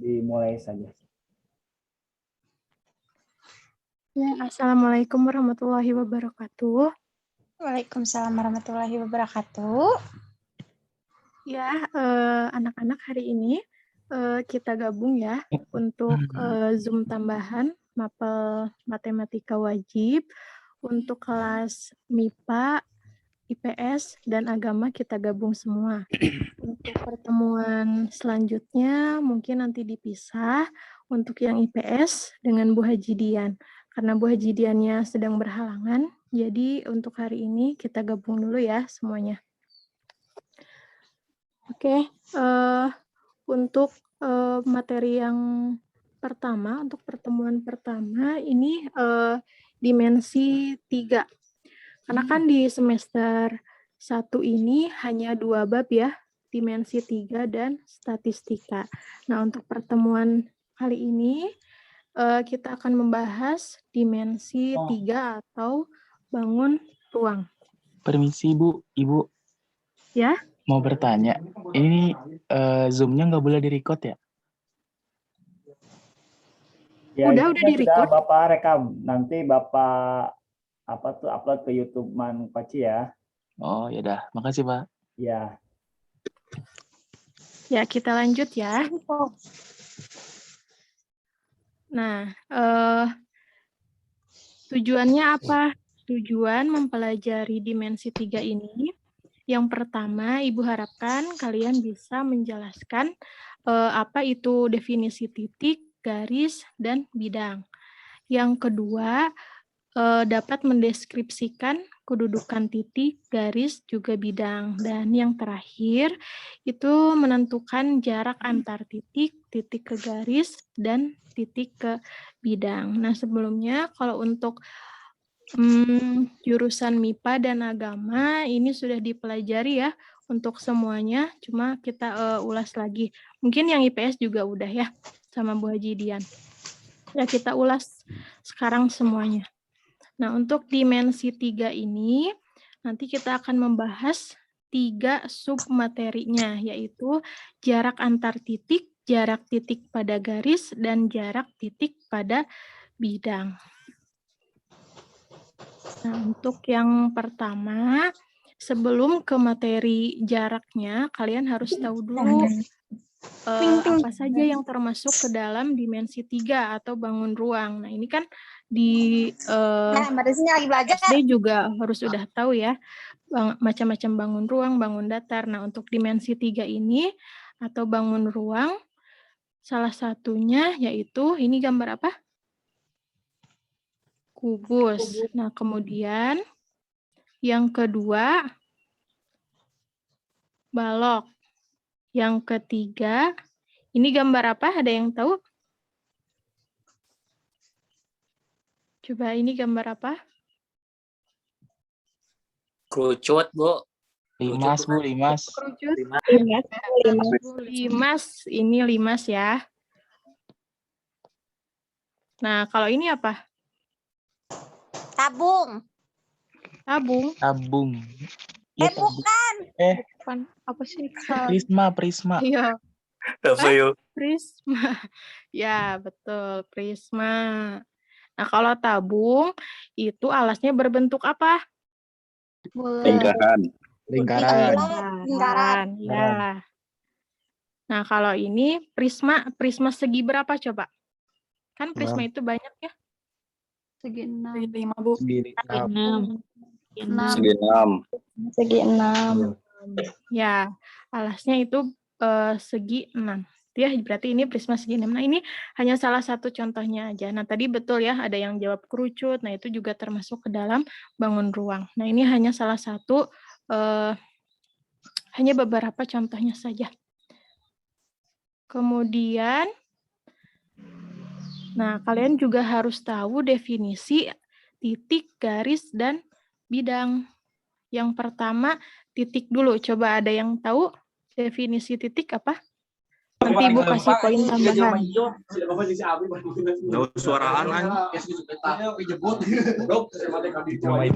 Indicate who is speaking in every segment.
Speaker 1: dimulai saja.
Speaker 2: Ya, Assalamualaikum warahmatullahi wabarakatuh.
Speaker 3: Waalaikumsalam warahmatullahi wabarakatuh.
Speaker 2: Ya, anak-anak hari ini kita gabung ya untuk Zoom tambahan mapel matematika wajib untuk kelas MIPA, IPS, dan agama kita gabung semua. Untuk pertemuan selanjutnya mungkin nanti dipisah untuk yang IPS dengan Bu Haji Dian. Karena Bu Haji Diannya sedang berhalangan, jadi untuk hari ini kita gabung dulu ya semuanya. Oke, untuk materi yang pertama, untuk pertemuan pertama ini dimensi 3. Karena kan di semester 1 ini hanya 2 bab ya, dimensi 3 dan statistika. Nah, untuk pertemuan kali ini kita akan membahas dimensi 3 atau bangun ruang.
Speaker 4: Permisi Bu, Ibu.
Speaker 2: Ya?
Speaker 4: Mau bertanya, ini Zoom-nya nggak boleh di-record ya?
Speaker 1: Ya,
Speaker 2: Udah di-record.
Speaker 1: Bapak rekam, nanti Bapak upload ke YouTube Man Paci ya.
Speaker 4: Oh, ya dah. Makasih, Pak.
Speaker 1: Ya.
Speaker 2: Ya, kita lanjut ya. Nah, tujuannya apa? Tujuan mempelajari dimensi 3 ini. Yang pertama, Ibu harapkan kalian bisa menjelaskan apa itu definisi titik, garis, dan bidang. Yang kedua, dapat mendeskripsikan kedudukan titik, garis, juga bidang. Dan yang terakhir, itu menentukan jarak antar titik, titik ke garis, dan titik ke bidang. Nah, sebelumnya kalau untuk jurusan MIPA dan agama, ini sudah dipelajari ya untuk semuanya, cuma kita ulas lagi. Mungkin yang IPS juga udah ya, sama Bu Haji Dian. Ya, kita ulas sekarang semuanya. Nah, untuk dimensi 3 ini, nanti kita akan membahas 3 submaterinya, yaitu jarak antar titik, jarak titik pada garis, dan jarak titik pada bidang. Nah, untuk yang pertama, sebelum ke materi jaraknya, kalian harus tahu dulu apa saja yang termasuk ke dalam dimensi 3 atau bangun ruang. Nah, ini kan di SD juga harus udah tahu ya, macam-macam bangun ruang, bangun datar. Nah, untuk dimensi 3 ini atau bangun ruang, salah satunya yaitu, ini gambar apa? Kubus. Nah, kemudian yang kedua, balok. Yang ketiga, ini gambar apa? Ada yang tahu? Coba ini gambar apa?
Speaker 5: Kerucut, Bu.
Speaker 4: Limas, Bu, limas.
Speaker 2: Kerucut.
Speaker 3: Limas.
Speaker 2: Limas, ini limas ya. Nah, kalau ini apa?
Speaker 3: Tabung.
Speaker 2: Tabung.
Speaker 4: Tabung. Ya, tabung.
Speaker 3: Bukan.
Speaker 2: Bukan. Apa sih?
Speaker 4: Prisma.
Speaker 2: Iya.
Speaker 5: Apa yuk?
Speaker 2: Prisma. Ya, betul. Prisma. Nah, kalau tabung, itu alasnya berbentuk apa? Lingkaran. Ya. Nah, kalau ini prisma segi berapa coba? Kan prisma itu banyak ya?
Speaker 3: Segi 6.
Speaker 2: Segi 5, Bu.
Speaker 4: Segi
Speaker 3: 6.
Speaker 2: Ya, alasnya itu segi 6. Ya, berarti ini prisma segi 6. Nah, ini hanya salah satu contohnya aja. Nah, tadi betul ya, ada yang jawab kerucut. Nah, itu juga termasuk ke dalam bangun ruang. Nah, ini hanya salah satu, hanya beberapa contohnya saja. Kemudian, nah, kalian juga harus tahu definisi titik, garis, dan bidang. Yang pertama, titik dulu. Coba ada yang tahu definisi titik apa? Nanti Ibu kasih poin tambahan.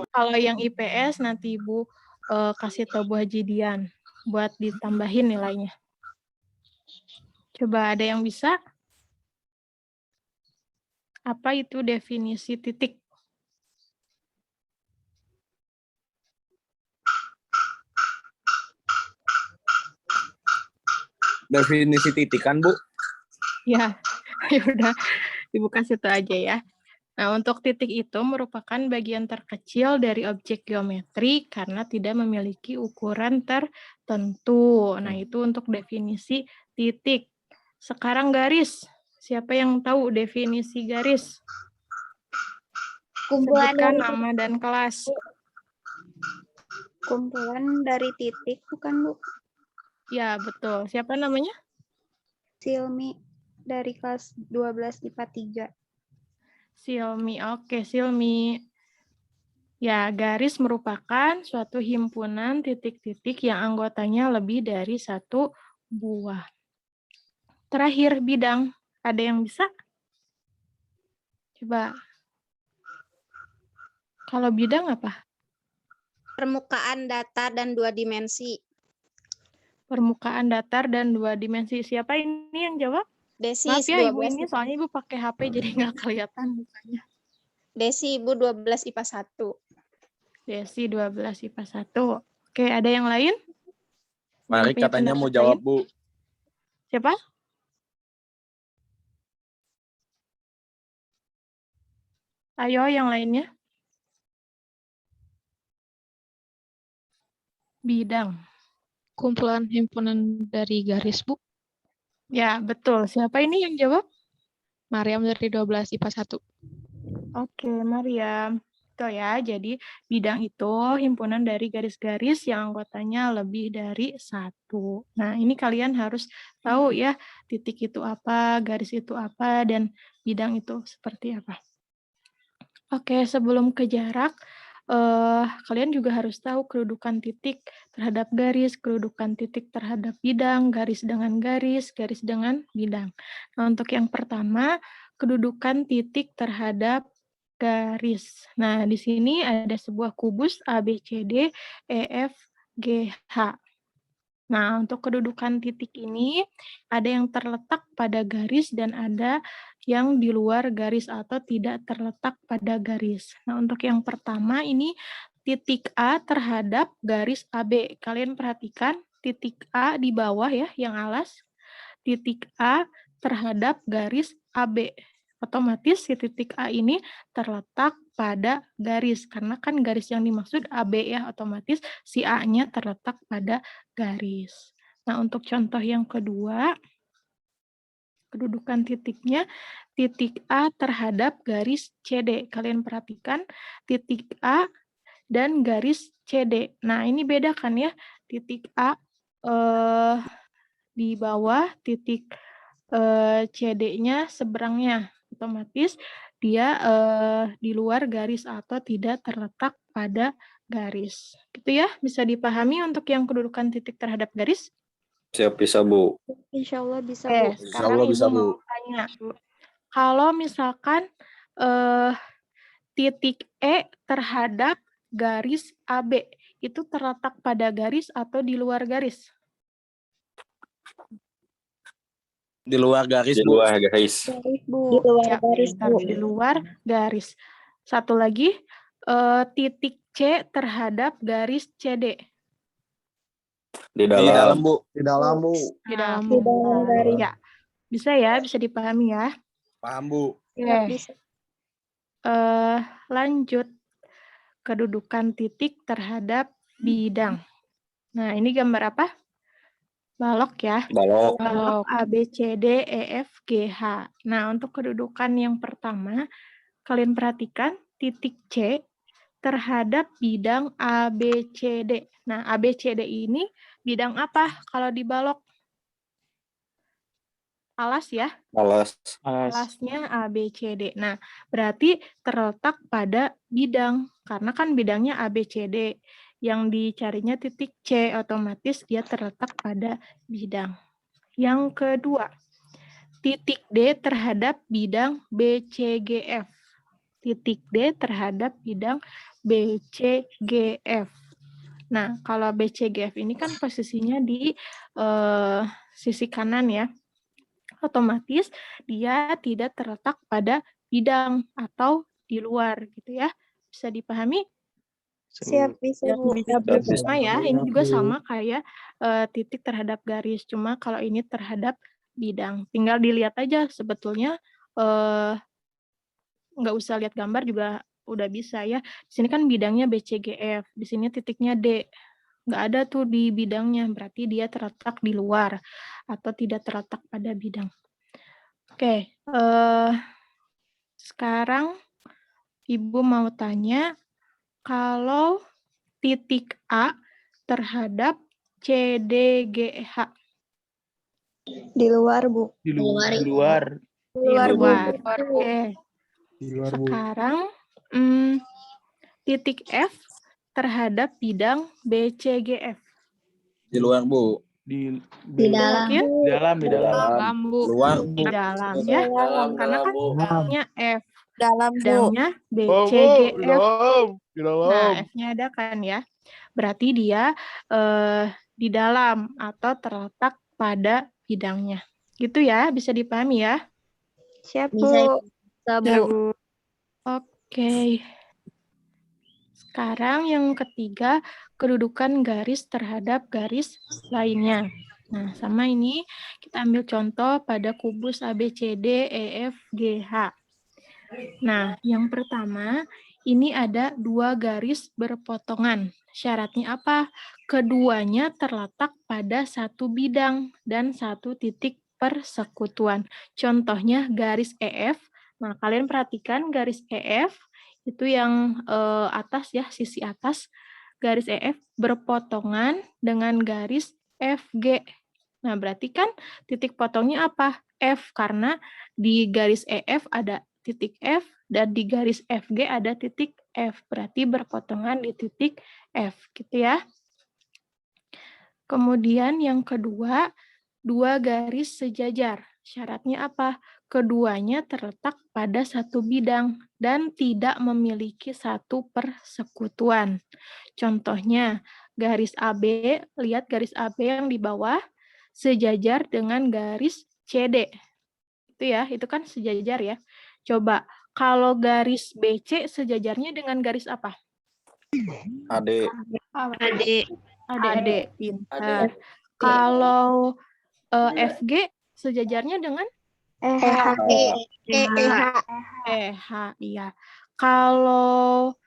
Speaker 2: Kalau yang IPS nanti Ibu kasih tahu Bu Haji Dian buat ditambahin nilainya. Coba ada yang bisa? Apa itu definisi titik?
Speaker 6: Definisi titik kan, Bu?
Speaker 2: Ya, ya udah dibuka situ aja ya. Nah, untuk titik itu merupakan bagian terkecil dari objek geometri karena tidak memiliki ukuran tertentu. Nah, itu untuk definisi titik. Sekarang garis. Siapa yang tahu definisi garis?
Speaker 3: Kumpulan
Speaker 2: Sebutkan
Speaker 3: dari
Speaker 2: nama dan kelas.
Speaker 3: kumpulan dari titik bukan Bu?
Speaker 2: Ya, betul. Siapa namanya?
Speaker 3: Silmi dari kelas 12 IPA 3.
Speaker 2: Silmi. Oke, Silmi. Ya, garis merupakan suatu himpunan titik-titik yang anggotanya lebih dari satu buah. Terakhir, bidang. Ada yang bisa? Coba. Kalau bidang apa?
Speaker 7: Permukaan datar dan 2 dimensi.
Speaker 2: Permukaan datar dan 2 dimensi. Siapa ini yang jawab?
Speaker 7: Desi
Speaker 2: Maaf ya, Ibu
Speaker 7: 12
Speaker 2: ini soalnya Ibu pakai HP jadi nggak kelihatan mukanya.
Speaker 7: Desi Ibu 12 IPA 1.
Speaker 2: Desi 12 IPA 1. Oke, ada yang lain?
Speaker 6: Mari
Speaker 2: Yang punya
Speaker 6: katanya mau
Speaker 2: pendapat
Speaker 6: jawab,
Speaker 2: lain?
Speaker 6: Bu.
Speaker 2: Siapa? Ayo yang lainnya. Bidang.
Speaker 8: Kumpulan himpunan dari garis, Bu.
Speaker 2: Ya, betul. Siapa ini yang jawab?
Speaker 8: Mariam dari 12 IPA 1.
Speaker 2: Oke, Mariam. Itu ya, jadi bidang itu himpunan dari garis-garis yang anggotanya lebih dari satu. Nah, ini kalian harus tahu ya, titik itu apa, garis itu apa, dan bidang itu seperti apa. Oke, sebelum ke jarak, kalian juga harus tahu kedudukan titik terhadap garis, kedudukan titik terhadap bidang, garis dengan bidang. Nah, untuk yang pertama, kedudukan titik terhadap garis. Nah, di sini ada sebuah kubus ABCD, EF, GH. Nah, untuk kedudukan titik ini, ada yang terletak pada garis dan ada yang di luar garis atau tidak terletak pada garis. Nah, untuk yang pertama ini titik A terhadap garis AB. Kalian perhatikan titik A di bawah ya, yang alas. Titik A terhadap garis AB. Otomatis si titik A ini terletak pada garis. Karena kan garis yang dimaksud AB ya, otomatis si A-nya terletak pada garis. Nah, untuk contoh yang kedua, kedudukan titiknya titik A terhadap garis CD. Kalian perhatikan titik A dan garis CD. Nah, ini beda kan ya, titik A di bawah, titik CD-nya seberangnya. Otomatis dia di luar garis atau tidak terletak pada garis. Gitu ya, bisa dipahami untuk yang kedudukan titik terhadap garis?
Speaker 6: Siap bisa, Bu.
Speaker 3: Insya Allah bisa
Speaker 2: Oke,
Speaker 3: Bu.
Speaker 2: sekarang
Speaker 6: Insyaallah bisa,
Speaker 2: Ibu mau
Speaker 6: Bu.
Speaker 2: tanya. Kalau misalkan titik E terhadap garis AB, itu terletak pada garis atau di luar garis?
Speaker 6: Di luar garis,
Speaker 5: Di
Speaker 6: Bu.
Speaker 5: luar garis.
Speaker 3: Garis Bu.
Speaker 2: Di luar
Speaker 3: Ya,
Speaker 2: garis,
Speaker 3: Bu.
Speaker 2: di luar garis. Satu lagi, titik C terhadap garis CD.
Speaker 5: Di
Speaker 6: Di dalam,
Speaker 5: dalam.
Speaker 6: Bu.
Speaker 9: Di dalam, Bu.
Speaker 8: Di dalam,
Speaker 3: Di dalam garis.
Speaker 2: Ya, bisa ya, bisa dipahami ya.
Speaker 6: Paham, Bu.
Speaker 3: Ya,
Speaker 2: Oke,
Speaker 3: bisa.
Speaker 2: lanjut. Kedudukan titik terhadap bidang. Nah, ini gambar apa? Balok ya.
Speaker 5: Balok.
Speaker 2: Balok A, B, C, D, E, F, G, H. Nah, untuk kedudukan yang pertama, kalian perhatikan titik C terhadap bidang A, B, C, D. Nah, A, B, C, D ini bidang apa kalau di balok? Alas ya.
Speaker 5: Alas.
Speaker 2: Alasnya A, B, C, D. Nah, berarti terletak pada bidang. Karena kan bidangnya A, B, C, D. Yang dicarinya titik C, otomatis dia terletak pada bidang. Yang kedua, titik D terhadap bidang B, C, G, F. Titik D terhadap bidang B, C, G, F. Nah, kalau B, C, G, F ini kan posisinya di sisi kanan ya. Otomatis dia tidak terletak pada bidang atau di luar gitu ya. Bisa dipahami?
Speaker 3: Siap, bisa, Bu.
Speaker 2: Sama ya, ini juga sama kayak titik terhadap garis, cuma kalau ini terhadap bidang. Tinggal dilihat aja sebetulnya nggak usah lihat gambar juga udah bisa ya. Di sini kan bidangnya BCGF, di sini titiknya D. Nggak ada tuh di bidangnya, berarti dia terletak di luar atau tidak terletak pada bidang. Oke, sekarang Ibu mau tanya, kalau titik A terhadap CDGH.
Speaker 3: Di luar, Bu.
Speaker 4: Di luar.
Speaker 2: Di luar. Oke. Sekarang titik F terhadap bidang BCGF.
Speaker 6: Di luar, Bu.
Speaker 4: Di
Speaker 7: dalam.
Speaker 2: Yakin?
Speaker 4: dalam.
Speaker 8: Dalam, Bu.
Speaker 6: Luar,
Speaker 2: Di dalam ya. Karena kan bidangnya F.
Speaker 7: Dalam,
Speaker 2: Bidangnya BCGF. Nah, F-nya ada kan ya. Berarti dia di dalam atau terletak pada bidangnya. Gitu ya, bisa dipahami ya?
Speaker 3: Siap,
Speaker 7: Bisa,
Speaker 3: Bu.
Speaker 7: Bu.
Speaker 2: Oke. Sekarang yang ketiga, kedudukan garis terhadap garis lainnya. Nah, sama ini kita ambil contoh pada kubus ABCD, EF, GH. Nah, yang pertama, ini ada dua garis berpotongan. Syaratnya apa? Keduanya terletak pada satu bidang dan satu titik persekutuan. Contohnya garis EF. Nah, kalian perhatikan garis EF itu yang atas ya, sisi atas. Garis EF berpotongan dengan garis FG. Nah, berarti kan titik potongnya apa? F, karena di garis EF ada titik F, dan di garis FG ada titik F. Berarti berpotongan di titik F, gitu ya. Kemudian yang kedua, dua garis sejajar. Syaratnya apa? Keduanya terletak pada satu bidang dan tidak memiliki satu persekutuan. Contohnya, garis AB, lihat garis AB yang di bawah, sejajar dengan garis CD. Itu ya, itu kan sejajar ya. Coba, kalau garis BC sejajarnya dengan garis apa?
Speaker 6: AD.
Speaker 2: AD, pintar. Kalau FG sejajarnya dengan EH, iya. Kalau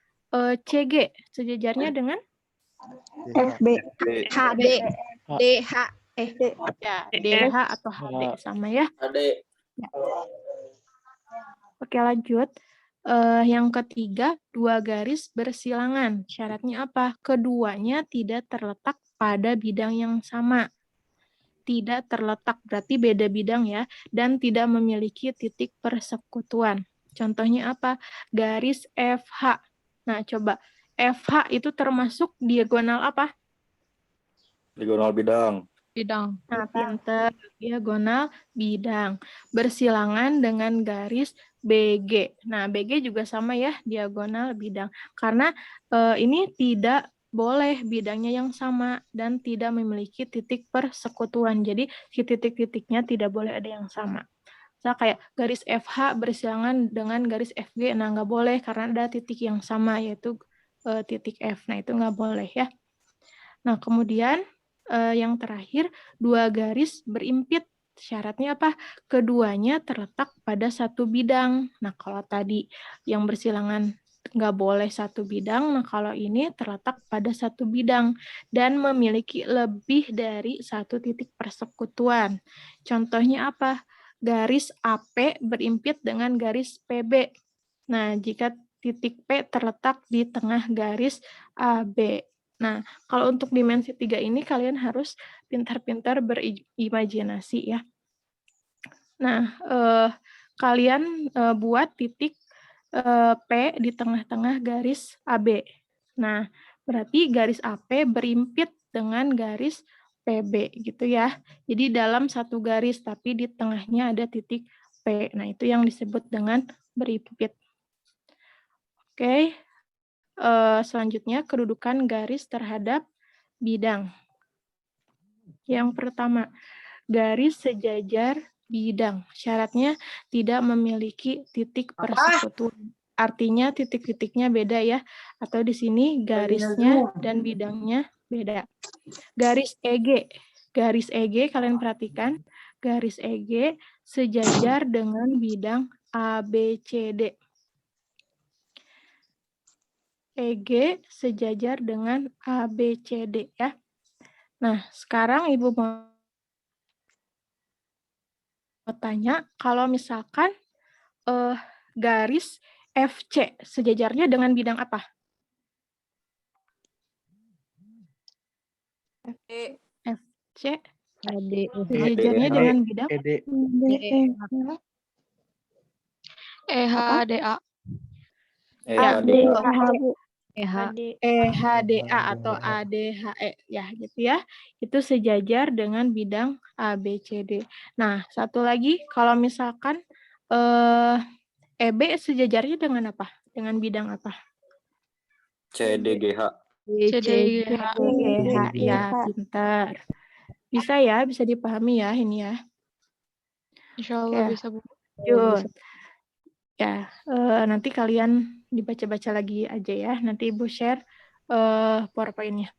Speaker 2: CG sejajarnya dengan
Speaker 3: FB.
Speaker 7: HB. DH.
Speaker 2: ya, DH atau HD sama ya.
Speaker 5: Adek.
Speaker 2: Oke, lanjut. Yang ketiga, dua garis bersilangan. Syaratnya apa? Keduanya tidak terletak pada bidang yang sama. Tidak terletak, berarti beda bidang ya. Dan tidak memiliki titik persekutuan. Contohnya apa? Garis FH. Nah, coba. FH itu termasuk diagonal apa?
Speaker 6: Diagonal bidang.
Speaker 8: Bidang.
Speaker 2: Nah, pinter. Diagonal bidang. Bersilangan dengan garis BG. Nah, BG juga sama ya, diagonal bidang. Karena ini tidak boleh bidangnya yang sama dan tidak memiliki titik persekutuan. Jadi, si titik-titiknya tidak boleh ada yang sama. Misalnya kayak garis FH bersilangan dengan garis FG. Nah, nggak boleh karena ada titik yang sama, yaitu titik F. Nah, itu nggak boleh ya. Nah, kemudian yang terakhir, dua garis berimpit. Syaratnya apa? Keduanya terletak pada satu bidang. Nah, kalau tadi yang bersilangan nggak boleh satu bidang, nah kalau ini terletak pada satu bidang dan memiliki lebih dari satu titik persekutuan. Contohnya apa? Garis AP berimpit dengan garis PB. Nah, jika titik P terletak di tengah garis AB. Nah, kalau untuk dimensi 3 ini kalian harus pintar-pintar berimajinasi ya. Nah, kalian buat titik P di tengah-tengah garis AB. Nah, berarti garis AP berimpit dengan garis PB gitu ya. Jadi dalam satu garis tapi di tengahnya ada titik P. Nah, itu yang disebut dengan berimpit. Oke. Selanjutnya, kedudukan garis terhadap bidang. Yang pertama, garis sejajar bidang. Syaratnya tidak memiliki titik persekutuan. Artinya titik-titiknya beda ya. Atau di sini garisnya dan bidangnya beda. Garis EG. Garis EG kalian perhatikan. Garis EG sejajar dengan bidang ABCD. EG sejajar dengan ABCD ya. Nah, sekarang Ibu mau tanya, kalau misalkan garis FC sejajarnya dengan bidang apa? FC sejajarnya dengan bidang
Speaker 8: EHDA.
Speaker 2: EHDA atau ADHE ya gitu ya. Itu sejajar dengan bidang ABCD. Nah, satu lagi kalau misalkan EB sejajarnya dengan apa? Dengan bidang apa?
Speaker 6: CDGH.
Speaker 8: CDGH.
Speaker 2: Ya, pintar. Bisa ya, bisa dipahami ya ini ya.
Speaker 8: Insya Allah
Speaker 2: Oke.
Speaker 8: bisa, Bu.
Speaker 2: Lanjut. Ya, nanti kalian dibaca-baca lagi aja ya. Nanti Ibu share PowerPoint-nya.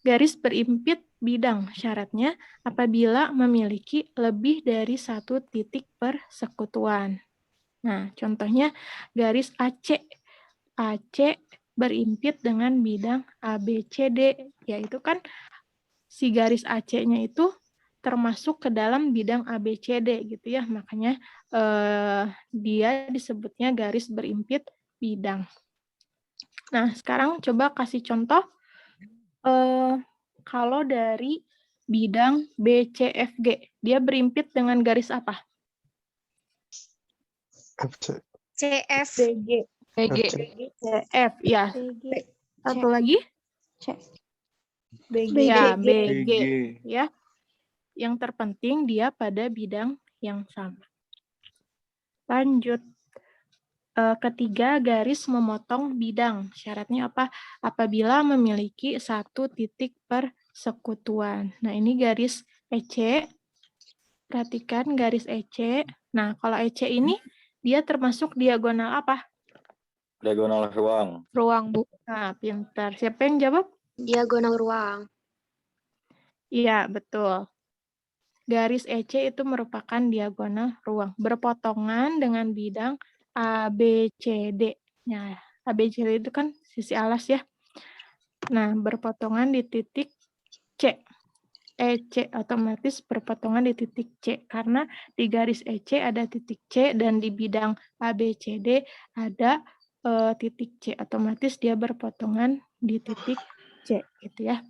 Speaker 2: Garis berimpit bidang syaratnya apabila memiliki lebih dari satu titik persekutuan. Nah, contohnya garis AC. AC berimpit dengan bidang ABCD, yaitu kan si garis AC-nya itu termasuk ke dalam bidang ABCD gitu ya. Makanya dia disebutnya garis berimpit bidang. Nah, sekarang coba kasih contoh kalau dari bidang BCFG, dia berimpit dengan garis apa?
Speaker 7: CF.
Speaker 2: BG. CF, ya. Satu lagi? BG. Ya, BG. Ya. Yang terpenting dia pada bidang yang sama. Lanjut. Ketiga, garis memotong bidang. Syaratnya apa? Apabila memiliki satu titik persekutuan. Nah, ini garis EC. Perhatikan garis EC. Nah, kalau EC ini, dia termasuk diagonal apa?
Speaker 6: Diagonal ruang.
Speaker 8: Ruang, Bu.
Speaker 2: Nah, pintar. Siapa yang jawab?
Speaker 7: Diagonal ruang.
Speaker 2: Iya, betul. Garis EC itu merupakan diagonal ruang. Berpotongan dengan bidang ABCD. Nah, ABCD itu kan sisi alas ya. Nah, berpotongan di titik C. EC otomatis berpotongan di titik C. Karena di garis EC ada titik C dan di bidang ABCD ada titik C. Otomatis dia berpotongan di titik C. Gitu ya.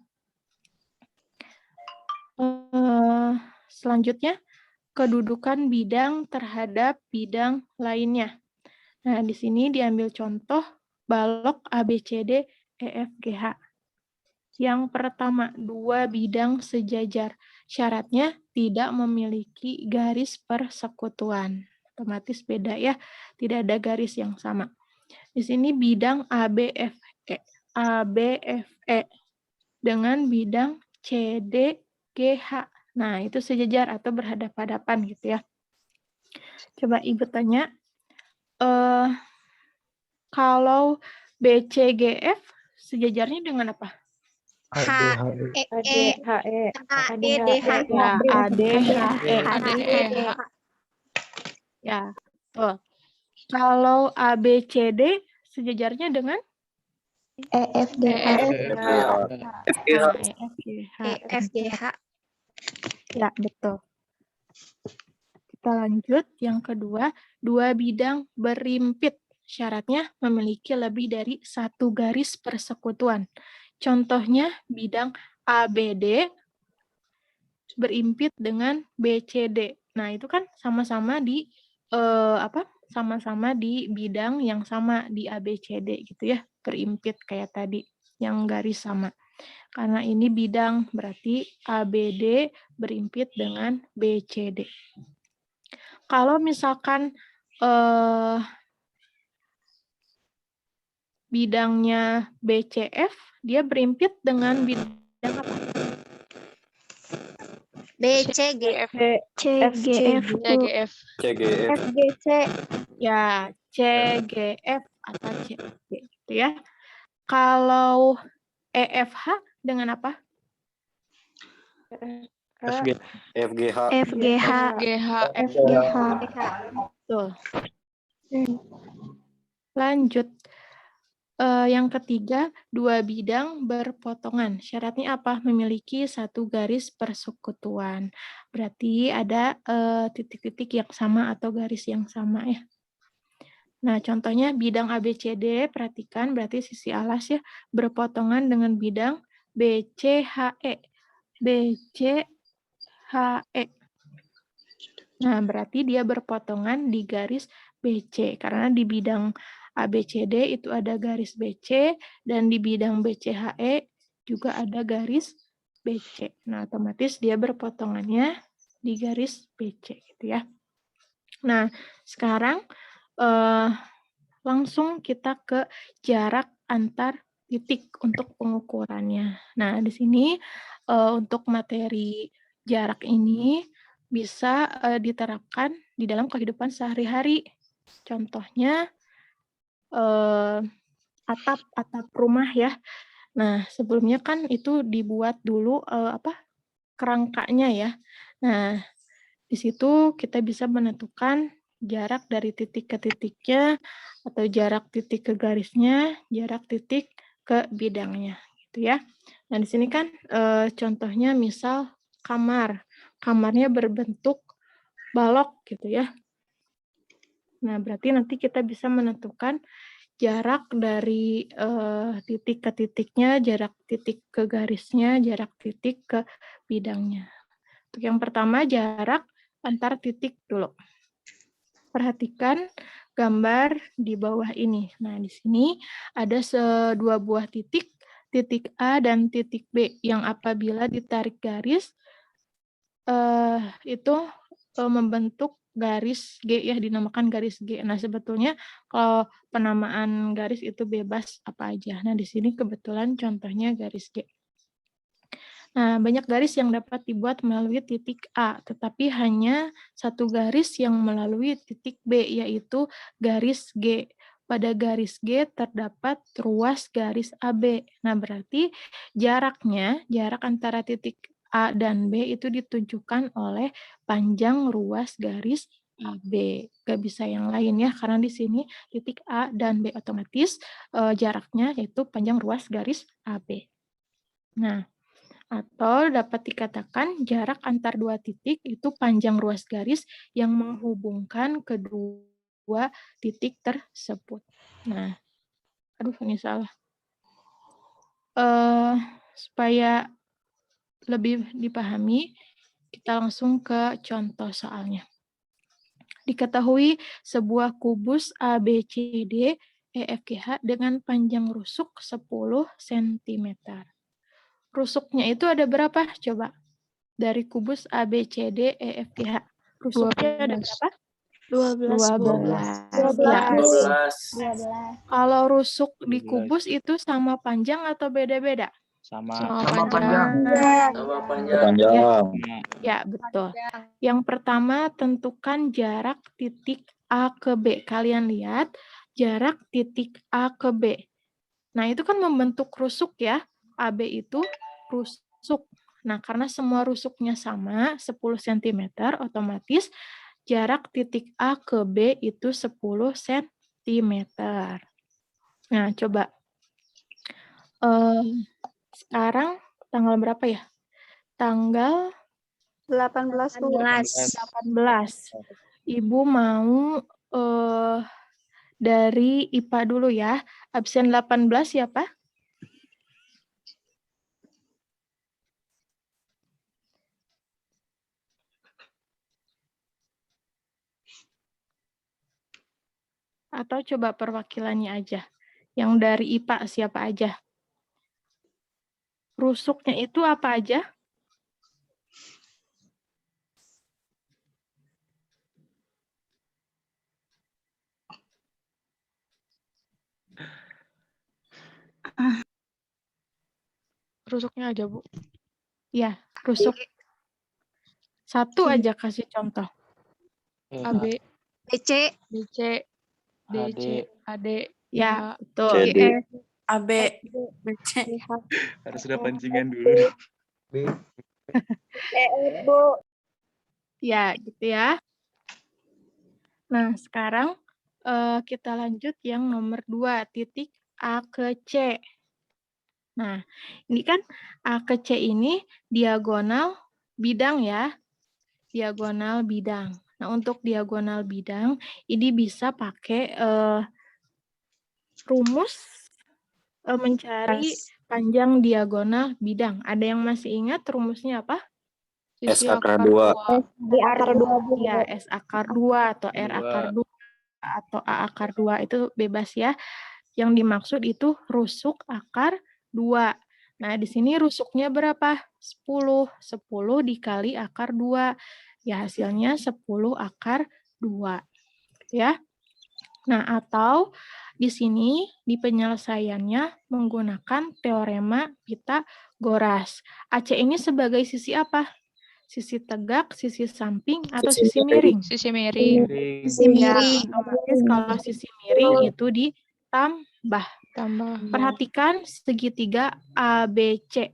Speaker 2: Selanjutnya, kedudukan bidang terhadap bidang lainnya. Nah, di sini diambil contoh balok ABCD EFGH. Yang pertama, dua bidang sejajar. Syaratnya tidak memiliki garis persekutuan. Otomatis beda ya, tidak ada garis yang sama. Di sini bidang ABFE. ABFE dengan bidang CDGH. Nah, itu sejajar atau berhadapan-hadapan gitu ya. Coba Ibu tanya, kalau BCGF sejajarnya dengan apa?
Speaker 7: ADHE.
Speaker 2: Ya, ADHE. Ya, betul. Kalau ABCD sejajarnya dengan
Speaker 7: EFGH.
Speaker 2: Ya, betul. Kita lanjut. Yang kedua, dua bidang berimpit. Syaratnya memiliki lebih dari satu garis persekutuan. Contohnya bidang ABD berimpit dengan BCD. Nah, itu kan sama-sama di sama-sama di bidang yang sama di ABCD gitu ya, berimpit kayak tadi yang garis sama. Karena ini bidang berarti ABD berimpit dengan BCD. Kalau misalkan bidangnya BCF, dia berimpit dengan bidang apa?
Speaker 7: BCG.
Speaker 3: CGF Bu.
Speaker 8: CGF.
Speaker 6: CGF.
Speaker 3: FGC.
Speaker 2: Ya, CGF atau CG gitu ya. Kalau EFH dengan apa?
Speaker 4: FG.
Speaker 6: FGH.
Speaker 3: FGH.
Speaker 8: GH.
Speaker 3: FGH.
Speaker 2: Betul. Lanjut. Yang ketiga, dua bidang berpotongan. Syaratnya apa? Memiliki satu garis persekutuan. Berarti ada titik-titik yang sama atau garis yang sama ya. Nah, contohnya bidang ABCD, perhatikan berarti sisi alas ya, berpotongan dengan bidang BCHE. BCHE. Nah, berarti dia berpotongan di garis BC, karena di bidang ABCD itu ada garis BC, dan di bidang BCHE juga ada garis BC. Nah, otomatis dia berpotongannya di garis BC gitu ya. Nah, sekarang langsung kita ke jarak antar titik untuk pengukurannya. Nah, di sini untuk materi jarak ini bisa diterapkan di dalam kehidupan sehari-hari. Contohnya atap rumah ya. Nah, sebelumnya kan itu dibuat dulu kerangkanya ya. Nah, di situ kita bisa menentukan jarak dari titik ke titiknya, atau jarak titik ke garisnya, jarak titik ke bidangnya, gitu ya. Nah, di sini kan contohnya misal kamarnya berbentuk balok gitu ya. Nah, berarti nanti kita bisa menentukan jarak dari titik ke titiknya, jarak titik ke garisnya, jarak titik ke bidangnya. Untuk yang pertama, jarak antar titik dulu. Perhatikan gambar di bawah ini. Nah, di sini ada dua buah titik A dan titik B, yang apabila ditarik garis, itu membentuk garis G ya, dinamakan garis G. Nah, sebetulnya kalau penamaan garis itu bebas apa aja. Nah, di sini kebetulan contohnya garis G. Nah, banyak garis yang dapat dibuat melalui titik A, tetapi hanya satu garis yang melalui titik B, yaitu garis G. Pada garis G terdapat ruas garis AB. Nah, berarti jarak antara titik A dan B itu ditunjukkan oleh panjang ruas garis AB. Gak bisa yang lain ya, karena di sini titik A dan B otomatis jaraknya yaitu panjang ruas garis AB. Nah, atau dapat dikatakan jarak antar dua titik itu panjang ruas garis yang menghubungkan kedua titik tersebut. Nah, aduh ini salah. Supaya lebih dipahami, kita langsung ke contoh soalnya. Diketahui sebuah kubus ABCD EFGH dengan panjang rusuk 10 cm. Rusuknya itu ada berapa? Coba. Dari kubus ABCD EFGH. Rusuknya ada berapa? 12.
Speaker 7: 12.
Speaker 2: Ya. Kalau rusuk di kubus itu sama panjang atau beda-beda?
Speaker 4: Sama
Speaker 8: panjang.
Speaker 5: Sama panjang.
Speaker 6: Panjang.
Speaker 2: Ya, betul. Yang pertama, tentukan jarak titik A ke B. Kalian lihat jarak titik A ke B. Nah, itu kan membentuk rusuk ya. AB itu rusuk. Nah, karena semua rusuknya sama, 10 cm, otomatis jarak titik A ke B itu 10 cm. Nah, coba. Sekarang tanggal berapa ya? Tanggal
Speaker 3: 18 Bu.
Speaker 2: 18. Ibu mau dari IPA dulu ya. Absen 18 siapa? Atau coba perwakilannya aja. Yang dari IPA siapa aja? Rusuknya itu apa aja?
Speaker 8: Rusuknya aja, Bu.
Speaker 2: Ya, rusuk. Satu aja kasih contoh.
Speaker 8: AB,
Speaker 7: BC,
Speaker 8: BC, DC, AD,
Speaker 2: Ya,
Speaker 8: BH,
Speaker 2: betul.
Speaker 6: CD.
Speaker 9: AB, BC.
Speaker 4: Harus ada pancingan dulu.
Speaker 2: Ya, gitu ya. Nah, sekarang kita lanjut yang nomor 2, titik A ke C. Nah, ini kan A ke C ini diagonal bidang ya. Diagonal bidang. Nah, untuk diagonal bidang, ini bisa pakai rumus mencari panjang diagonal bidang. Ada yang masih ingat rumusnya apa?
Speaker 8: sisi
Speaker 6: S akar
Speaker 8: akar
Speaker 6: 2.
Speaker 3: Di akar 2, Bu.
Speaker 2: Ya, S akar 2 atau R
Speaker 4: Dua.
Speaker 2: akar 2 atau A akar 2 itu bebas ya. Yang dimaksud itu rusuk akar 2. Nah, di sini rusuknya berapa? 10. 10 dikali akar 2. Ya, hasilnya 10 akar 2. Ya. Nah, atau di sini di penyelesaiannya menggunakan teorema Pitagoras. AC ini sebagai sisi apa? Sisi tegak, sisi samping, atau sisi miring?
Speaker 8: sisi miring,
Speaker 2: Ya, otomatis kalau sisi miring itu ditambah.
Speaker 8: tambah
Speaker 2: Perhatikan segitiga ABC.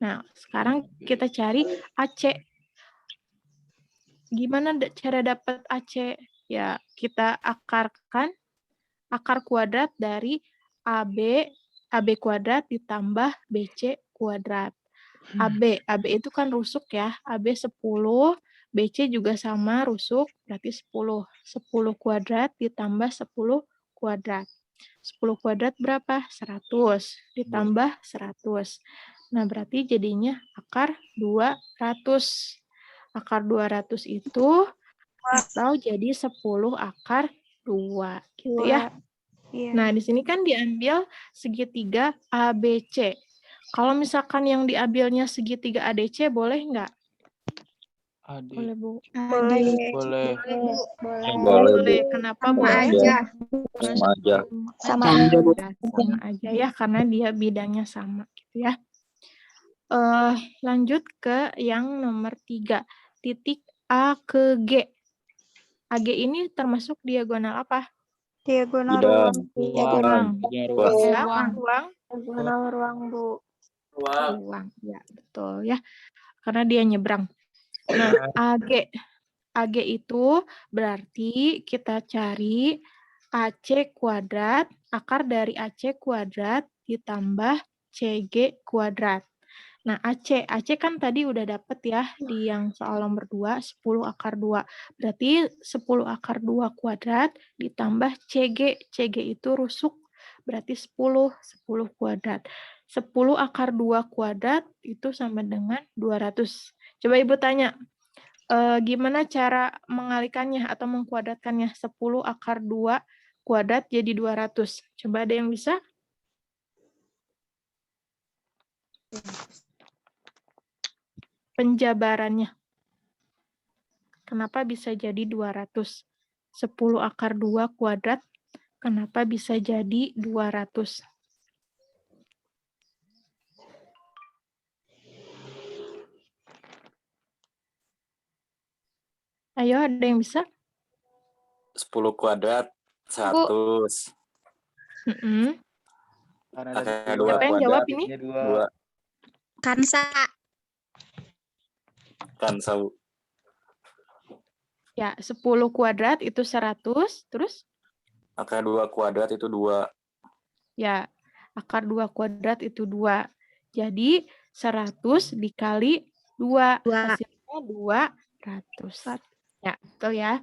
Speaker 2: Nah, sekarang kita cari AC. Gimana cara dapat AC? Ya, kita akarkan akar kuadrat dari AB kuadrat ditambah BC kuadrat. AB itu kan rusuk ya, AB 10, BC juga sama rusuk, berarti 10. 10 kuadrat ditambah 10 kuadrat. 10 kuadrat berapa? 100, ditambah 100. Nah, berarti jadinya akar 200. Akar 200 itu atau jadi 10 akar 2, gitu ya.
Speaker 3: Iya.
Speaker 2: Nah, di sini kan diambil segitiga ABC. Kalau misalkan yang diambilnya segitiga ADC, boleh nggak?
Speaker 4: AD.
Speaker 8: boleh Bu.
Speaker 3: Boleh.
Speaker 4: Boleh.
Speaker 6: Boleh, Bu.
Speaker 2: Kenapa
Speaker 7: sama
Speaker 2: boleh?
Speaker 7: aja.
Speaker 6: Sama aja.
Speaker 3: Sama
Speaker 9: aja, Bu.
Speaker 2: Ya, sama aja ya, karena dia bidangnya sama, gitu ya. Lanjut ke yang nomor 3, titik A ke G. AG ini termasuk diagonal apa?
Speaker 3: diagonal
Speaker 6: Bidang.
Speaker 2: Ruang.
Speaker 4: Punya
Speaker 6: Ruang.
Speaker 2: Ya,
Speaker 8: Ruang.
Speaker 2: ruang.
Speaker 3: diagonal ruang, Bu.
Speaker 2: Ruang. Ya, betul ya. Karena dia nyebrang. Nah, AG itu berarti kita cari AC kuadrat, akar dari AC kuadrat ditambah CG kuadrat. Nah, AC kan tadi udah dapet ya di yang soal nomor 2, 10 akar 2. Berarti 10 akar 2 kuadrat ditambah CG. CG itu rusuk, berarti 10 kuadrat. 10 akar 2 kuadrat itu sama dengan 200. Coba Ibu tanya, gimana cara mengalikannya atau mengkuadratkannya? 10 akar 2 kuadrat jadi 200. Coba ada yang bisa? Penjabarannya. Kenapa bisa jadi 200? 10 akar 2 kuadrat, kenapa bisa jadi 200? Ayo, ada yang bisa?
Speaker 6: 10 kuadrat 100.
Speaker 2: Mm-mm.
Speaker 4: Karena
Speaker 6: Akar
Speaker 4: ada
Speaker 6: 2
Speaker 2: Siapa yang jawab
Speaker 6: kuadrat
Speaker 2: ini?
Speaker 6: 2.
Speaker 7: Kansa,
Speaker 6: Kan sabu.
Speaker 2: Ya, 10 kuadrat itu 100, terus?
Speaker 6: Akar 2 kuadrat itu 2.
Speaker 2: Ya, akar 2 kuadrat itu 2. Jadi, 100 dikali 2.
Speaker 7: 2.
Speaker 2: Hasilnya 200. Ya, betul ya.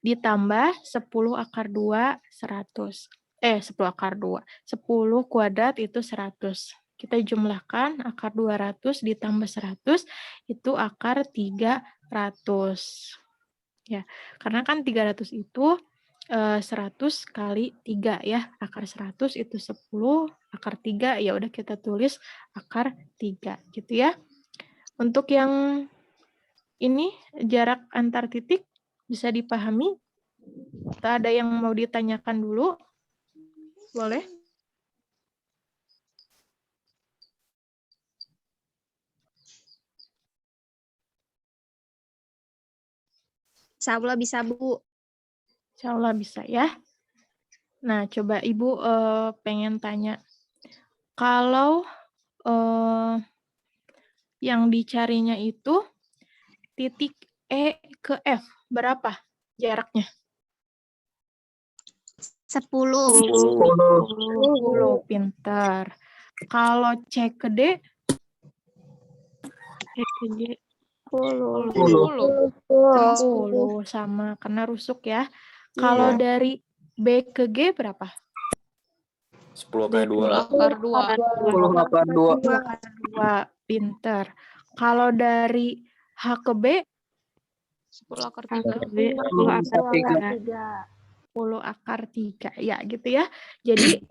Speaker 2: Ditambah 10 akar 2, 100. 10 akar 2. 10 kuadrat itu 100. Kita jumlahkan akar 200 ditambah 100, itu akar 300. Ya, karena kan 300 itu 100 kali 3 ya. Akar 100 itu 10, akar 3 ya udah kita tulis akar 3 gitu ya. Untuk yang ini jarak antar titik bisa dipahami? Atau ada yang mau ditanyakan dulu? Boleh?
Speaker 7: Insya Allah bisa, Bu.
Speaker 2: Insya Allah bisa ya. Nah, coba Ibu pengen tanya. Kalau yang dicarinya itu titik E ke F, berapa jaraknya?
Speaker 7: 10.
Speaker 2: 10, pinter. Kalau C ke D? C ke D.
Speaker 3: 10.
Speaker 2: 10, sama, karena rusuk ya. Kalau dari B ke G berapa?
Speaker 6: 10 kali 2.
Speaker 8: Akar 2.
Speaker 2: 2, pinter. Kalau dari H ke B?
Speaker 8: 10 akar 3.
Speaker 2: 10 akar 3, ya gitu ya. Jadi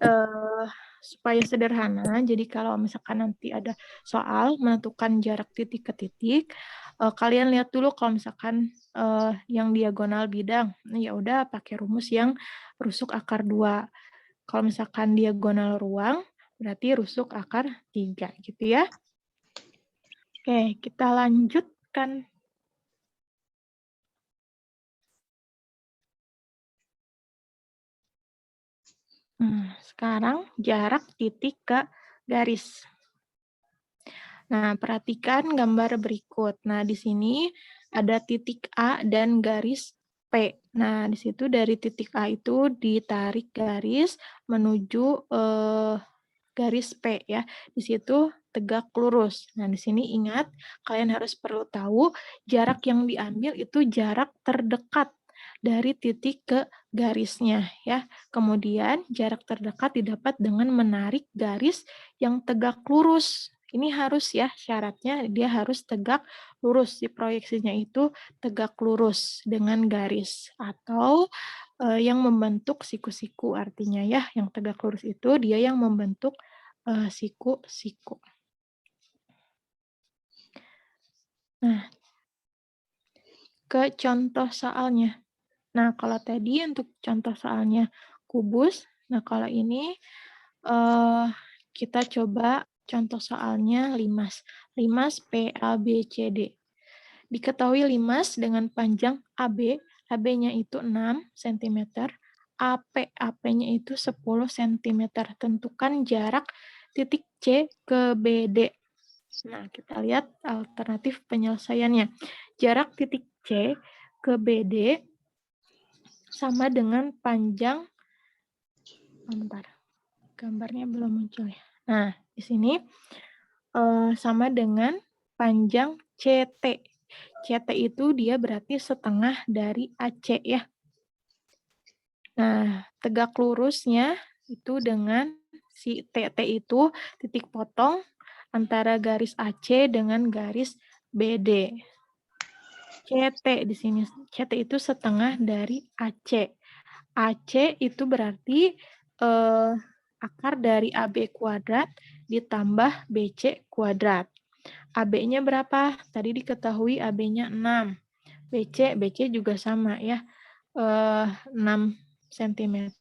Speaker 2: supaya sederhana, jadi kalau misalkan nanti ada soal menentukan jarak titik ke titik, kalian lihat dulu kalau misalkan yang diagonal bidang, ya udah pakai rumus yang rusuk akar 2. Kalau misalkan diagonal ruang, berarti rusuk akar 3 gitu ya. Oke, kita lanjutkan. Sekarang jarak titik ke garis. Nah, perhatikan gambar berikut. Nah, di sini ada titik A dan garis P. Nah, di situ dari titik A itu ditarik garis menuju garis P ya. Di situ tegak lurus. Nah, di sini ingat, kalian harus perlu tahu jarak yang diambil itu jarak terdekat dari titik ke garisnya ya. Kemudian jarak terdekat didapat dengan menarik garis yang tegak lurus. Ini harus ya, syaratnya dia harus tegak lurus. Di proyeksinya itu tegak lurus dengan garis atau yang membentuk siku-siku, artinya ya, yang tegak lurus itu dia yang membentuk siku-siku. Nah, ke contoh soalnya. Nah, kalau tadi untuk contoh soalnya kubus, nah kalau ini kita coba contoh soalnya limas. Limas PABCD. Diketahui limas dengan panjang AB, AB-nya itu 6 cm, AP-nya itu 10 cm. Tentukan jarak titik C ke BD. Nah, kita lihat alternatif penyelesaiannya. Jarak titik C ke BD sama dengan panjang, bentar, gambarnya belum muncul ya. Nah, di sini sama dengan panjang CT. CT itu dia berarti setengah dari AC ya. Nah, tegak lurusnya itu dengan si TT itu titik potong antara garis AC dengan garis BD. CT di sini, CT itu setengah dari AC. AC itu berarti akar dari AB kuadrat ditambah BC kuadrat. AB-nya berapa? Tadi diketahui AB-nya 6. BC juga sama ya, 6 cm.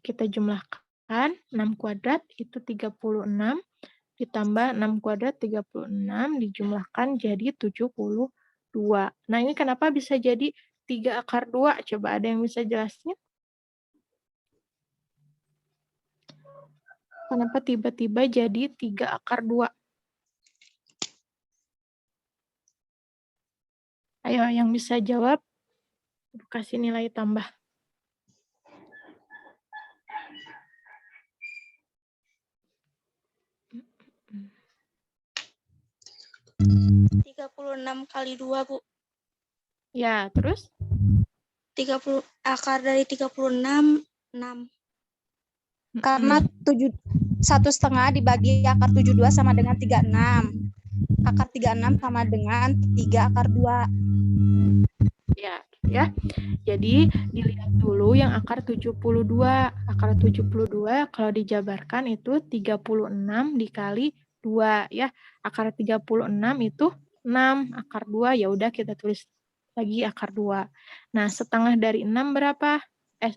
Speaker 2: Kita jumlahkan, 6 kuadrat itu 36, ditambah 6 kuadrat 36, dijumlahkan jadi 72. Nah, ini kenapa bisa jadi 3 akar 2? Coba ada yang bisa jelasin? Kenapa tiba-tiba jadi 3 akar 2? Ayo, yang bisa jawab, kasih nilai tambah.
Speaker 3: enam kali 2, Bu.
Speaker 2: Ya, terus?
Speaker 3: 30 akar dari 36, 6.
Speaker 7: Karena 1,5 dibagi akar 72 sama dengan 36. Akar 36 sama dengan 3 akar 2.
Speaker 2: Ya. Jadi dilihat dulu yang akar 72. Akar 72 kalau dijabarkan itu 36 dikali 2 ya. Akar 36 itu 6, akar 2 ya udah kita tulis lagi akar 2. Nah, setengah dari 6 berapa?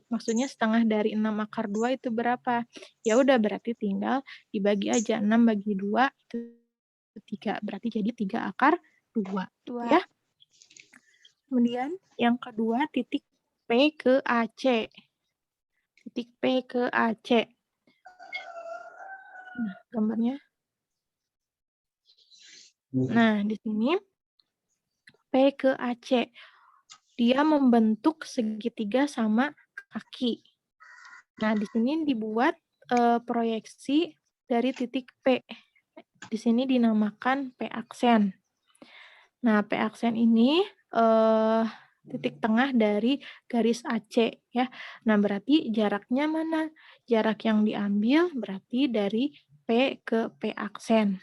Speaker 2: Maksudnya setengah dari 6 akar 2 itu berapa? Ya udah berarti tinggal dibagi aja, 6 bagi 2 itu 3. Berarti jadi 3 akar 2. Ya. Kemudian yang kedua titik P ke AC. Titik P ke AC. Nah, gambarnya. Nah, di sini P ke AC. Dia membentuk segitiga sama kaki. Nah, di sini dibuat proyeksi dari titik P. Di sini dinamakan P aksen. Nah, P aksen ini titik tengah dari garis AC ya. Nah, berarti jaraknya mana? Jarak yang diambil berarti dari P ke P aksen.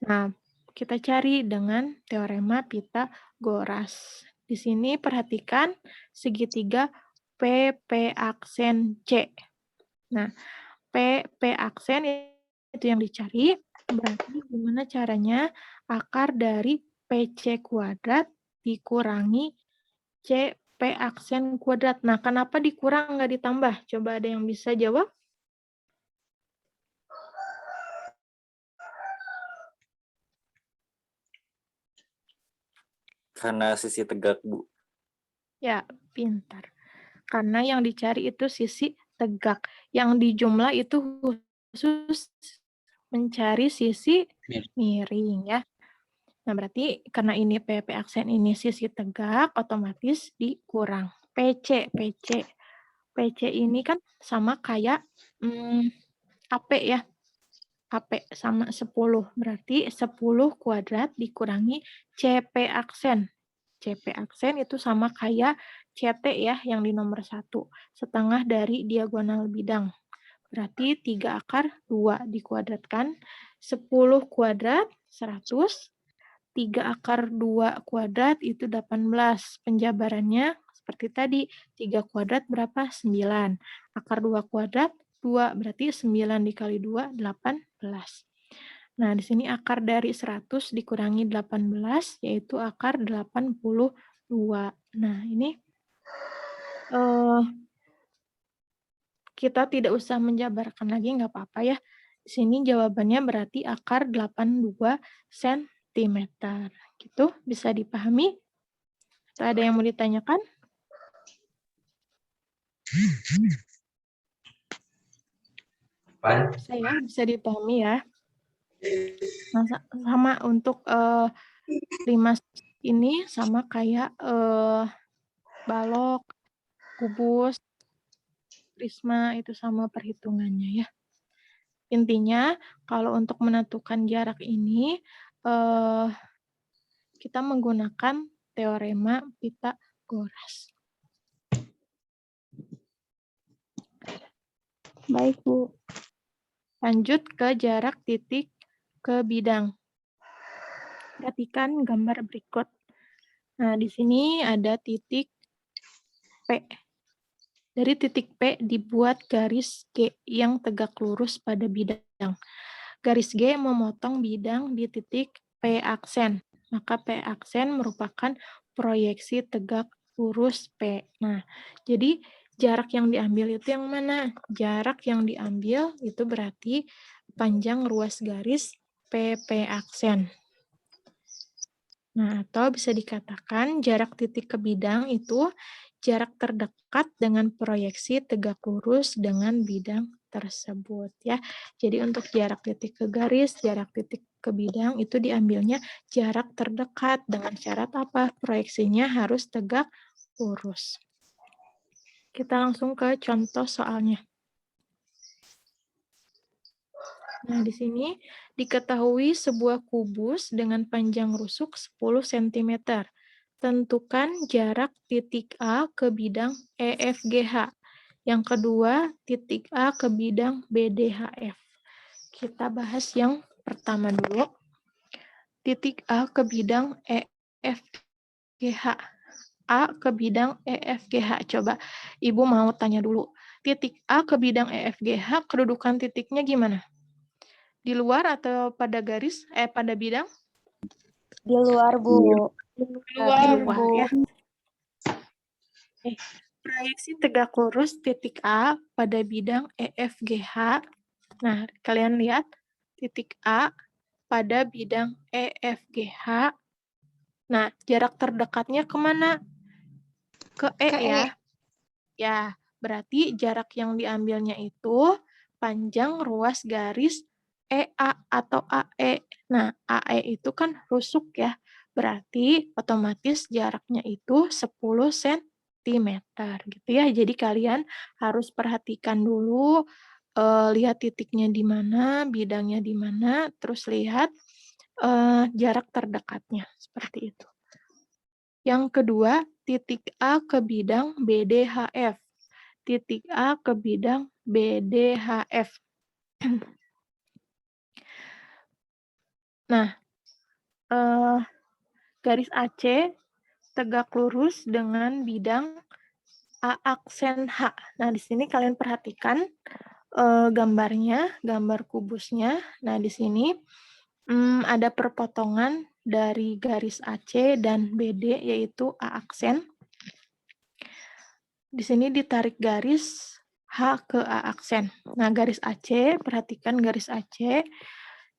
Speaker 2: Nah, kita cari dengan teorema Pitagoras. Di sini perhatikan segitiga PP aksen C. Nah, PP aksen itu yang dicari. Berarti gimana caranya? Akar dari PC kuadrat dikurangi CP aksen kuadrat. Nah, kenapa dikurang nggak ditambah? Coba ada yang bisa jawab?
Speaker 6: Karena sisi tegak, Bu.
Speaker 2: Ya, pintar. Karena yang dicari itu sisi tegak. Yang dijumlah itu khusus mencari sisi miring ya. Nah, berarti karena ini PP aksen ini sisi tegak, otomatis dikurang. PC ini kan sama kayak AP ya. AP sama 10. Berarti 10 kuadrat dikurangi CP aksen. CP aksen itu sama kayak CT ya, yang di nomor 1. Setengah dari diagonal bidang. Berarti 3 akar 2 dikuadratkan. 10 kuadrat 100. 3 akar 2 kuadrat itu 18. Penjabarannya seperti tadi. 3 kuadrat berapa? 9. Akar 2 kuadrat 2. Berarti 9 dikali 2, 18. Nah, di sini akar dari 100 dikurangi 18, yaitu akar 82. Nah, ini kita tidak usah menjabarkan lagi, nggak apa-apa ya. Di sini jawabannya berarti akar 82 cm. Gitu, bisa dipahami? Atau ada yang mau ditanyakan? Saya bisa dipahami ya. Nah, sama untuk 5 ini sama kayak balok, kubus, prisma itu sama perhitungannya ya. Intinya kalau untuk menentukan jarak ini kita menggunakan teorema Pitagoras. Baik, Bu. Lanjut ke jarak titik ke bidang. Perhatikan gambar berikut. Nah, di sini ada titik P. Dari titik P dibuat garis G yang tegak lurus pada bidang. Garis G memotong bidang di titik P aksen. Maka P aksen merupakan proyeksi tegak lurus P. Nah, jadi jarak yang diambil itu yang mana? Jarak yang diambil itu berarti panjang ruas garis PP aksen. Nah, atau bisa dikatakan jarak titik ke bidang itu jarak terdekat dengan proyeksi tegak lurus dengan bidang tersebut ya. Jadi untuk jarak titik ke garis, jarak titik ke bidang itu diambilnya jarak terdekat dengan syarat apa? Proyeksinya harus tegak lurus. Kita langsung ke contoh soalnya. Nah, di sini diketahui sebuah kubus dengan panjang rusuk 10 cm. Tentukan jarak titik A ke bidang EFGH. Yang kedua, titik A ke bidang BDHF. Kita bahas yang pertama dulu. Titik A ke bidang EFGH. A ke bidang EFGH. Coba Ibu mau tanya dulu. Titik A ke bidang EFGH, kedudukan titiknya gimana? Di luar atau pada garis? Pada bidang?
Speaker 7: Di luar, Bu.
Speaker 2: Di luar ya. Proyeksi tegak lurus titik A pada bidang EFGH. Nah, kalian lihat titik A pada bidang EFGH Nah, jarak terdekatnya kemana? Ke E
Speaker 7: Ke E.
Speaker 2: ya. Ya, berarti jarak yang diambilnya itu panjang ruas garis EA atau AE. Nah, AE itu kan rusuk ya. Berarti otomatis jaraknya itu 10 cm gitu ya. Jadi kalian harus perhatikan dulu, lihat titiknya di mana, bidangnya di mana, terus lihat jarak terdekatnya seperti itu. Yang kedua, titik A ke bidang BDHF. Titik A ke bidang BDHF. Nah, garis AC tegak lurus dengan bidang A aksen H. Nah, di sini kalian perhatikan gambarnya, gambar kubusnya. Nah, di sini ada perpotongan dari garis AC dan BD, yaitu A aksen. Di sini ditarik garis H ke A aksen. Nah, garis AC, perhatikan garis AC,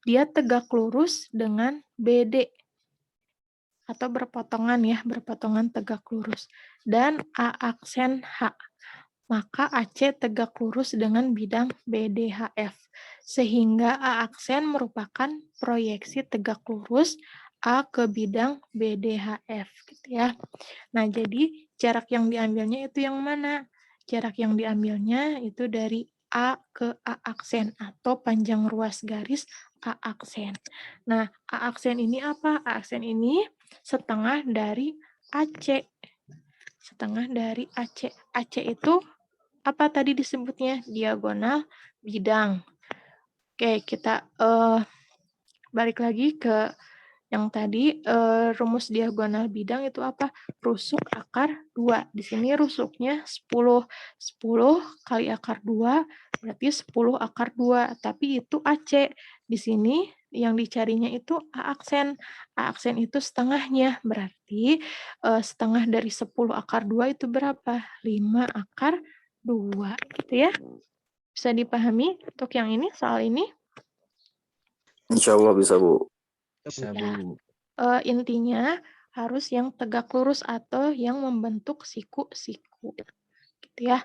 Speaker 2: dia tegak lurus dengan BD. Atau berpotongan ya, berpotongan tegak lurus. Dan A aksen H. Maka AC tegak lurus dengan bidang BDHF. Sehingga A aksen merupakan proyeksi tegak lurus A ke bidang BDHF. Gitu ya. Nah, jadi jarak yang diambilnya itu yang mana? Jarak yang diambilnya itu dari A ke A aksen atau panjang ruas garis A aksen. Nah, A aksen ini apa? A aksen ini setengah dari AC. Setengah dari AC. AC itu apa tadi disebutnya? Diagonal bidang. Oke, kita balik lagi ke yang tadi, rumus diagonal bidang itu apa? Rusuk akar 2. Di sini rusuknya 10. 10 kali akar 2 berarti 10 akar 2. Tapi itu AC. Di sini yang dicarinya itu A aksen. A aksen itu setengahnya. Berarti setengah dari 10 akar 2 itu berapa? 5 akar 2. Gitu ya. Bisa dipahami untuk yang ini, soal ini?
Speaker 6: Insya Allah bisa, Bu.
Speaker 4: Bisa,
Speaker 2: Ya.
Speaker 4: Bu.
Speaker 2: Intinya harus yang tegak lurus atau yang membentuk siku-siku. Gitu ya.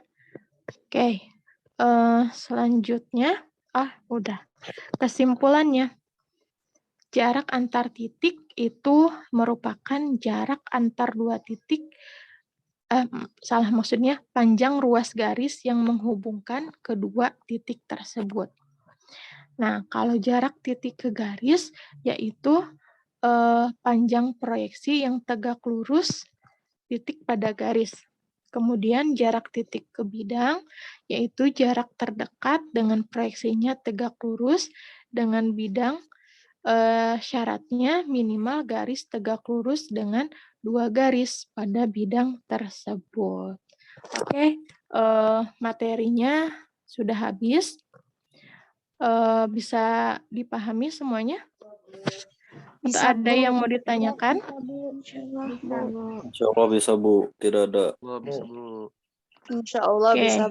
Speaker 2: Oke. Selanjutnya, udah. Kesimpulannya, jarak antar titik itu merupakan jarak antar dua titik, maksudnya panjang ruas garis yang menghubungkan kedua titik tersebut. Nah, kalau jarak titik ke garis, yaitu panjang proyeksi yang tegak lurus titik pada garis. Kemudian jarak titik ke bidang, yaitu jarak terdekat dengan proyeksinya tegak lurus dengan bidang, syaratnya minimal garis tegak lurus dengan 2 garis pada bidang tersebut. Oke, materinya sudah habis. Bisa dipahami semuanya? Atau
Speaker 7: Bisa,
Speaker 2: ada
Speaker 7: Bu.
Speaker 2: yang mau ditanyakan?
Speaker 6: Insya Allah bisa, Bu. Tidak ada.
Speaker 4: Bisa, Bu.
Speaker 3: Insya Allah
Speaker 2: Oke.
Speaker 3: bisa.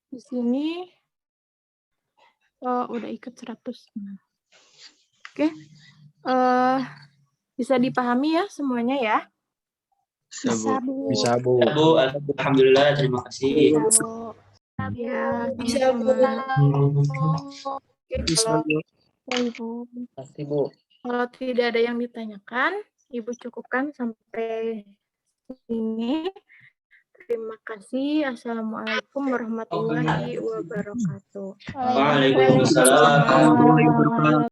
Speaker 2: Di sini udah ikut 100. Oke. Bisa dipahami ya semuanya ya?
Speaker 7: Bisa, Bu.
Speaker 4: Bisa, Bu.
Speaker 5: Ya, Bu. Alhamdulillah, terima kasih.
Speaker 2: Ya,
Speaker 3: Bisa, Bu.
Speaker 2: Oke,
Speaker 5: Pasti, Bu.
Speaker 2: kalau tidak ada yang ditanyakan, Ibu cukupkan sampai sini. Terima kasih. Assalamualaikum warahmatullahi wabarakatuh.
Speaker 5: Waalaikumsalam.